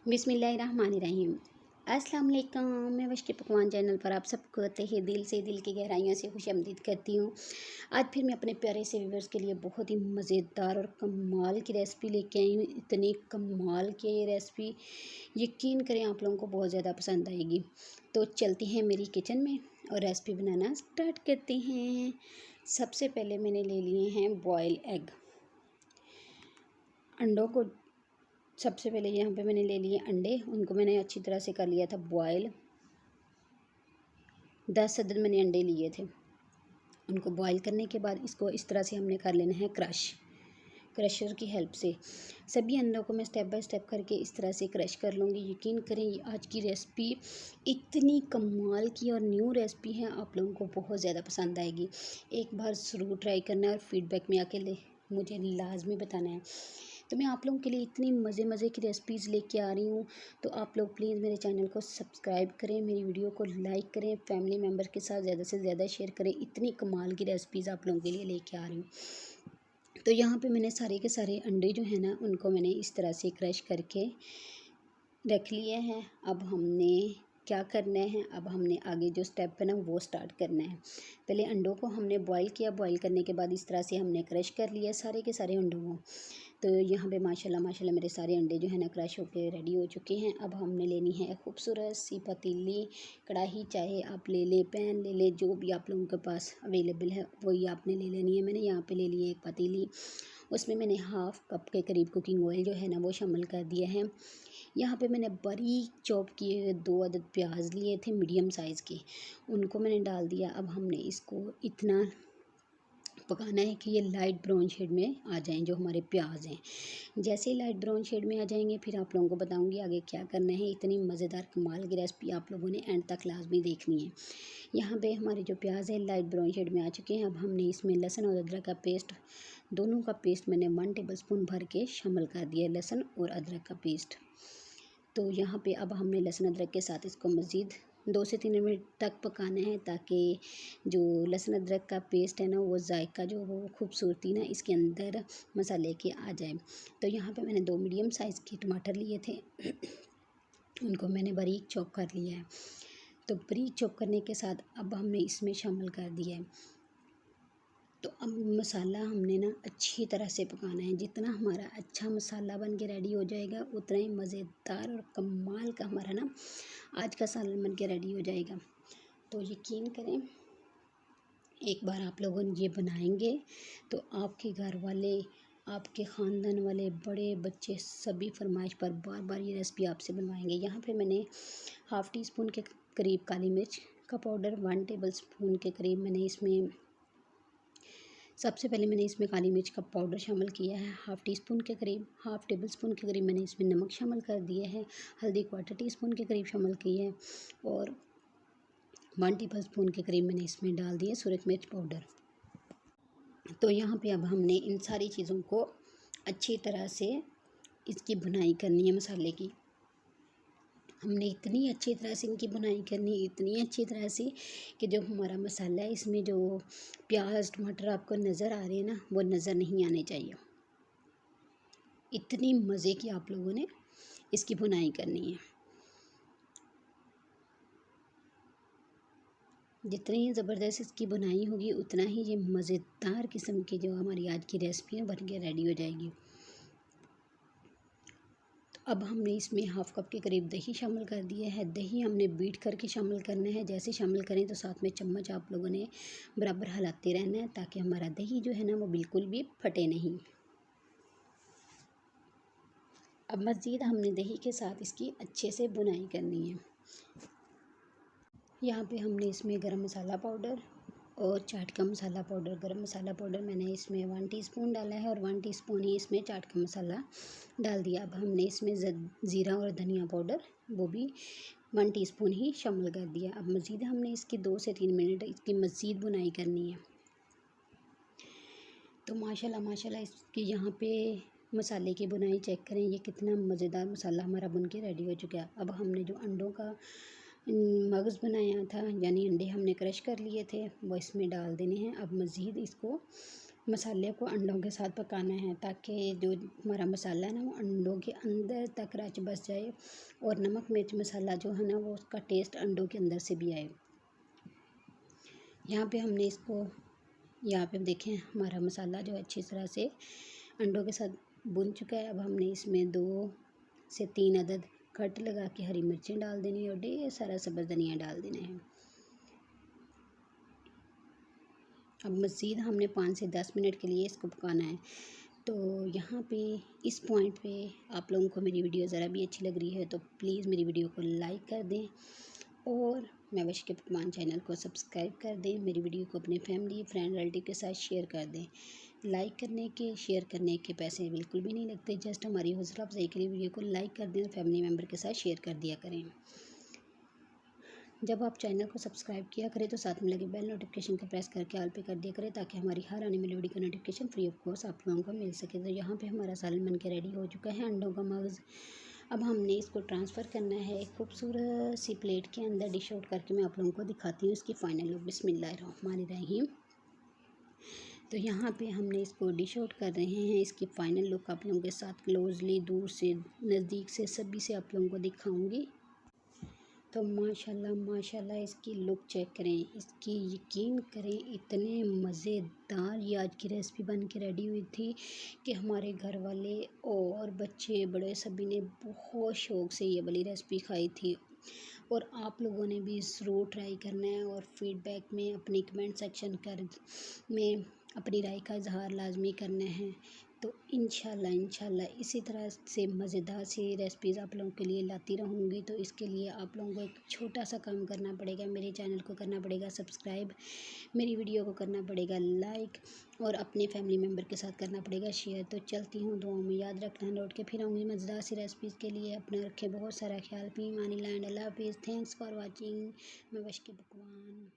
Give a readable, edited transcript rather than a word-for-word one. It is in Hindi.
बिस्मिल्लाहिर्रहमानिर्रहीम। अस्सलाम वालेकुम। मैं वश पकवान चैनल पर आप सबको तहे दिल से, दिल की गहराइयों से खुशामदीद करती हूँ। आज फिर मैं अपने प्यारे से व्यूअर्स के लिए बहुत ही मज़ेदार और कमाल की रेसिपी लेके आई हूँ। इतनी कमाल की ये रेसिपी यकीन करें आप लोगों को बहुत ज़्यादा पसंद आएगी। तो चलते हैं मेरी किचन में और रेसिपी बनाना स्टार्ट करते हैं। सबसे पहले मैंने ले लिए हैं बॉयल एग। अंडों को सबसे पहले यहाँ पे मैंने ले लिए अंडे, उनको मैंने अच्छी तरह से कर लिया था बॉयल। 10 अदद मैंने अंडे लिए थे। उनको बॉयल करने के बाद इसको इस तरह से हमने कर लेना है क्रशर की हेल्प से। सभी अंडों को मैं स्टेप बाय स्टेप करके इस तरह से क्रश कर लूँगी। यकीन करें आज की रेसिपी इतनी कमाल की और न्यू रेसिपी है, आप लोगों को बहुत ज़्यादा पसंद आएगी। एक बार ज़रूर ट्राई करना और फीडबैक में आके मुझे लाजमी बताना है। तो मैं आप लोगों के लिए इतनी मज़े की रेसिपीज़ लेके आ रही हूँ, तो आप लोग प्लीज़ मेरे चैनल को सब्सक्राइब करें, मेरी वीडियो को लाइक करें, फैमिली मेम्बर के साथ ज़्यादा से ज़्यादा शेयर करें। इतनी कमाल की रेसिपीज़ आप लोगों के लिए लेके आ रही हूँ। तो यहाँ पे मैंने सारे के सारे अंडे जो है ना, उनको मैंने इस तरह से क्रश करके रख लिए हैं। अब हमने क्या करना है, अब हमने आगे जो स्टेप है ना वो स्टार्ट करना है। पहले अंडों को हमने बॉईल किया, बॉईल करने के बाद इस तरह से हमने क्रश कर लिया सारे के सारे अंडों को। तो यहाँ पे माशाल्लाह मेरे सारे अंडे जो है ना क्रश होके रेडी हो चुके हैं। अब हमने लेनी है खूबसूरत सी पतीली, कढ़ाई, चाहे आप ले ले, पैन ले ले, जो भी आप लोगों के पास अवेलेबल है वही आपने ले लेनी है। मैंने यहाँ पे ले ली है एक पतीली, उसमें मैंने हाफ़ कप के करीब कुकिंग ऑयल जो है ना वो शामिल कर दिया है। यहाँ पे मैंने बारीक चॉप किए 2 अदद प्याज लिए थे मीडियम साइज़ के, उनको मैंने डाल दिया। अब हमने इसको इतना पकाना है कि ये लाइट ब्राउन शेड में आ जाएं जो हमारे प्याज हैं। जैसे ही लाइट ब्राउन शेड में आ जाएंगे फिर आप लोगों को बताऊंगी आगे क्या करना है। इतनी मज़ेदार कमाल की रेसिपी आप लोगों ने एंड तक लाजमी देखनी है। यहाँ पे हमारे जो प्याज है लाइट ब्राउन शेड में आ चुके हैं। अब हमने इसमें लहसुन और अदरक का पेस्ट, दोनों का पेस्ट मैंने 1 टेबलस्पून भर के शामिल कर दिया, लहसुन और अदरक का पेस्ट। तो यहाँ पे अब हमने लहसुन अदरक के साथ इसको मज़ीद 2 से 3 मिनट तक पकाना है, ताकि जो लहसुन अदरक का पेस्ट है ना वो जायका जो वो खूबसूरती ना इसके अंदर मसाले के आ जाए। तो यहाँ पे मैंने 2 मीडियम साइज़ के टमाटर लिए थे उनको मैंने बारीक चॉप कर लिया है। तो बारीक चॉप करने के साथ अब हमने इसमें शामिल कर दिया है। तो अब मसाला हमने ना अच्छी तरह से पकाना है। जितना हमारा अच्छा मसाला बन के रेडी हो जाएगा उतना ही मज़ेदार और कमाल का हमारा ना आज का सालन बन के रेडी हो जाएगा। तो यकीन करें एक बार आप लोगों ये बनाएंगे तो आपके घर वाले, आपके ख़ानदान वाले, बड़े बच्चे सभी फरमाइश पर बार बार ये रेसिपी आपसे बनवाएंगे। यहाँ पे मैंने हाफ़ टी स्पून के करीब काली मिर्च का पाउडर, 1 टेबलस्पून के करीब मैंने इसमें सबसे पहले मैंने इसमें काली मिर्च का पाउडर शामिल किया है। हाफ़ टी स्पून के करीब, हाफ़ टेबल स्पून के करीब मैंने इसमें नमक शामिल कर दिया है। हल्दी 1/4 टीस्पून के करीब शामिल की है और 1 टेबल स्पून के करीब मैंने इसमें डाल दिया सूरज मिर्च पाउडर। तो यहाँ पे अब हमने इन सारी चीज़ों को अच्छी तरह से इसकी भुनाई करनी है मसाले की। हमने इतनी अच्छी तरह से इनकी बुनाई करनी है, इतनी अच्छी तरह से कि जो हमारा मसाला है इसमें जो प्याज टमाटर आपको नज़र आ रहे हैं ना वो नज़र नहीं आने चाहिए। इतनी मज़े की आप लोगों ने इसकी बुनाई करनी है। जितनी ज़बरदस्त इसकी बुनाई होगी उतना ही ये मज़ेदार किस्म की जो हमारी आज की रेसिपी है बन के रेडी हो जाएगी। अब हमने इसमें हाफ़ कप के करीब दही शामिल कर दिया है। दही हमने बीट करके शामिल करना है। जैसे शामिल करें तो साथ में चम्मच आप लोगों ने बराबर हिलाते रहना है, ताकि हमारा दही जो है ना वो बिल्कुल भी फटे नहीं। अब मज़ीद हमने दही के साथ इसकी अच्छे से बुनाई करनी है। यहाँ पे हमने इसमें गरम मसाला पाउडर और चाट का मसाला पाउडर, गरम मसाला पाउडर मैंने इसमें 1 टीस्पून डाला है और 1 टीस्पून ही इसमें चाट का मसाला डाल दिया। अब हमने इसमें ज़ीरा और धनिया पाउडर वो भी 1 टीस्पून ही शामिल कर दिया। अब मज़ीद हमने इसकी 2 से 3 मिनट इसकी मज़ीद बुनाई करनी है। तो माशाल्लाह इसकी यहाँ पे मसाले की बुनाई चेक करें, ये कितना मज़ेदार मसाला हमारा बन के रेडी हो चुका है। अब हमने जो अंडों का मगज़ बनाया था, यानी अंडे हमने क्रश कर लिए थे, वो इसमें डाल देने हैं। अब मज़ीद इसको मसाले को अंडों के साथ पकाना है ताकि जो हमारा मसाला है ना वो अंडों के अंदर तक रच बस जाए और नमक मिर्च मसाला जो है ना वो उसका टेस्ट अंडों के अंदर से भी आए। यहाँ पे हमने इसको यहाँ पे देखें हमारा मसाला जो अच्छी तरह से अंडों के साथ भुन चुका है। अब हमने इसमें 2 से 3 अदद कट लगा के हरी मिर्चें डाल देनी है और ढेर सारा सब्ज़ धनिया डाल देना है। अब मज़ीद हमने 5 से 10 मिनट के लिए इसको पकाना है। तो यहाँ पे इस पॉइंट पे आप लोगों को मेरी वीडियो ज़रा भी अच्छी लग रही है तो प्लीज़ मेरी वीडियो को लाइक कर दें और महविश के पकवान चैनल को सब्सक्राइब कर दें। मेरी वीडियो को अपने फैमिली फ्रेंड रिलेटिव के साथ शेयर कर दें। लाइक करने के शेयर करने के पैसे बिल्कुल भी नहीं लगते, जस्ट हमारी हौसला अफजाई के लिए वीडियो को लाइक कर दें और फैमिली मेम्बर के साथ शेयर कर दिया करें। जब आप चैनल को सब्सक्राइब किया करें तो साथ में लगे बेल नोटिफिकेशन को प्रेस करके ऑल पे कर दिया करें ताकि हमारी हर आने वाली वीडियो का नोटिफिकेशन फ्री ऑफ कॉस्ट आप लोगों को मिल सके। तो यहाँ पे हमारा सालन बन के रेडी हो चुका है, अंडों का मगज़। अब हमने इसको ट्रांसफ़र करना है एक खूबसूरत सी प्लेट के अंदर। डिश आउट करके मैं आप लोगों को दिखाती हूँ इसकी फ़ाइनल लुक। बिस्मिल्लाहिर्रहमानिर्रहीम। तो यहाँ पे हमने इसको डिश आउट कर रहे हैं। इसकी फ़ाइनल लुक आप लोगों के साथ क्लोजली, दूर से, नज़दीक से, सभी से आप लोगों को दिखाऊंगी। तो माशाल्लाह माशाल्लाह इसकी लुक चेक करें, इसकी यकीन करें इतने मज़ेदार ये आज की रेसिपी बन के रेडी हुई थी कि हमारे घर वाले और बच्चे बड़े सभी ने बहुत शौक़ से ये वाली रेसिपी खाई थी। और आप लोगों ने भी ज़रूर ट्राई करना है और फीडबैक में अपनी कमेंट सेक्शन में अपनी राय का इजहार लाजमी करना है। तो इंशाल्लाह इसी तरह से मज़ेदार सी रेसिपीज़ आप लोगों के लिए लाती रहूँगी। तो इसके लिए आप लोगों को एक छोटा सा काम करना पड़ेगा, मेरे चैनल को करना पड़ेगा सब्सक्राइब, मेरी वीडियो को करना पड़ेगा लाइक और अपने फैमिली मेम्बर के साथ करना पड़ेगा शेयर। तो चलती हूँ, दुआओं में याद रखना, लौट के फिर आऊँगी मज़ेदार सी रेसिपीज़ के लिए। अपना रखें बहुत सारा ख्याल। फी अमानिल्लाह, अल्लाह हाफ़िज़। थैंक्स फॉर वॉचिंग महविश के पकवान।